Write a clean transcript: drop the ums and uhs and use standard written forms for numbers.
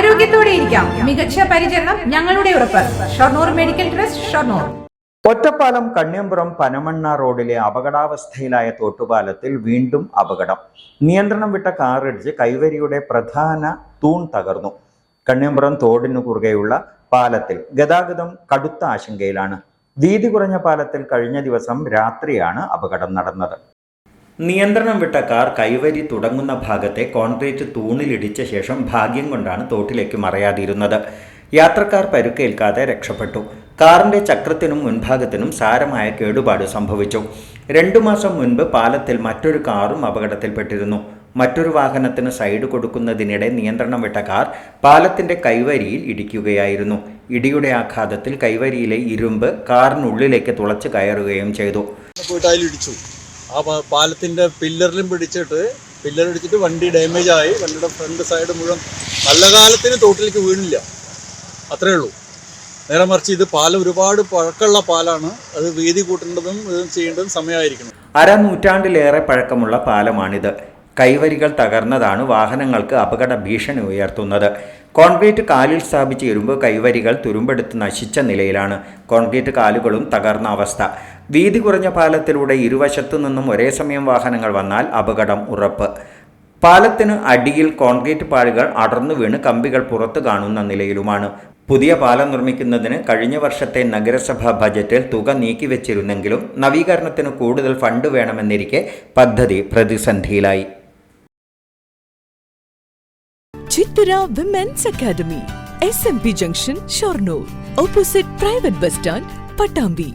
ആരോഗ്യത്തോടെ ഇരിക്കാം. മികച്ച പരിചരണം ഞങ്ങളുടെ ഉറപ്പ്. Shoranur medical trust, Shoranur. ഒറ്റപ്പാലം കണ്ണിയമ്പുറം പനമണ്ണ റോഡിലെ അപകടാവസ്ഥയിലായ തോട്ടുപാലത്തിൽ വീണ്ടും അപകടം. നിയന്ത്രണം വിട്ട കാറിടിച്ച് കൈവരിയുടെ പ്രധാന തൂൺ തകർന്നു. കണ്ണിയമ്പുറം തോടിനു കുറുകെയുള്ള പാലത്തിൽ ഗതാഗതം കടുത്ത ആശങ്കയിലാണ്. വീതി കുറഞ്ഞ പാലത്തിൽ കഴിഞ്ഞ ദിവസം രാത്രിയാണ് അപകടം നടന്നത്. നിയന്ത്രണം വിട്ട കാർ കൈവരി തുടങ്ങുന്ന ഭാഗത്തെ കോൺക്രീറ്റ് തൂണിലിടിച്ച ശേഷം ഭാഗ്യം കൊണ്ടാണ് തോട്ടിലേക്ക് മറയാതിരുന്നത്. യാത്രക്കാർ പരുക്കേൽക്കാതെ രക്ഷപ്പെട്ടു. കാറിന്റെ ചക്രത്തിനും മുൻഭാഗത്തിനും സാരമായ കേടുപാട് സംഭവിച്ചു. 2 മാസം മുൻപ് പാലത്തിൽ മറ്റൊരു കാറും അപകടത്തിൽപ്പെട്ടിരുന്നു. മറ്റൊരു വാഹനത്തിന് സൈഡ് കൊടുക്കുന്നതിനിടെ നിയന്ത്രണം വിട്ട കാർ പാലത്തിന്റെ കൈവരിയിൽ ഇടിക്കുകയായിരുന്നു. ഇടിയുടെ ആഘാതത്തിൽ കൈവരിയിലെ ഇരുമ്പ് കാറിനുള്ളിലേക്ക് തുളച്ചു കയറുകയും ചെയ്തു. ആ പാലത്തിന്റെ പില്ലറിലും പില്ലറിടിച്ചിട്ട് വണ്ടി ഡാമേജ് ആയി. വണ്ടിയുടെ ഫ്രണ്ട് സൈഡ് മുഴുവൻ നല്ല കാലത്തിന് തോട്ടിലേക്ക് വീണില്ല, അത്രേ ഉള്ളൂ. നേരെ മറിച്ച് ഇത് പാലം ഒരുപാട് പഴക്കമുള്ള പാലാണ്. അത് വീതി കൂട്ടേണ്ടതും ചെയ്യേണ്ടതും സമയമായിരിക്കണം. അരനൂറ്റാണ്ടിലേറെ പഴക്കമുള്ള പാലമാണിത്. കൈവരികൾ തകർന്നതാണ് വാഹനങ്ങൾക്ക് അപകട ഭീഷണി ഉയർത്തുന്നത്. കോൺക്രീറ്റ് കാലിൽ സ്ഥാപിച്ച ഇരുമ്പ് കൈവരികൾ തുരുമ്പെടുത്ത് നശിച്ച നിലയിലാണ്. കോൺക്രീറ്റ് കാലുകളും തകർന്ന അവസ്ഥ. വീതി കുറഞ്ഞ പാലത്തിലൂടെ ഇരുവശത്തു നിന്നും ഒരേ സമയം വാഹനങ്ങൾ വന്നാൽ അപകടം ഉറപ്പ്. പാലത്തിന് അടിയിൽ കോൺക്രീറ്റ് പാളികൾ അടർന്നു വീണ് കമ്പികൾ പുറത്തു കാണുന്ന നിലയിലുമാണ്. പുതിയ പാലം നിർമ്മിക്കുന്നതിന് കഴിഞ്ഞ വർഷത്തെ നഗരസഭാ ബജറ്റിൽ തുക നീക്കിവെച്ചിരുന്നെങ്കിലും നവീകരണത്തിന് കൂടുതൽ ഫണ്ട് വേണമെന്നിരിക്കെ പദ്ധതി പ്രതിസന്ധിയിലായി. Chithara women's academy, SMP junction, Shoranur, opposite private bus stand, Pattambi.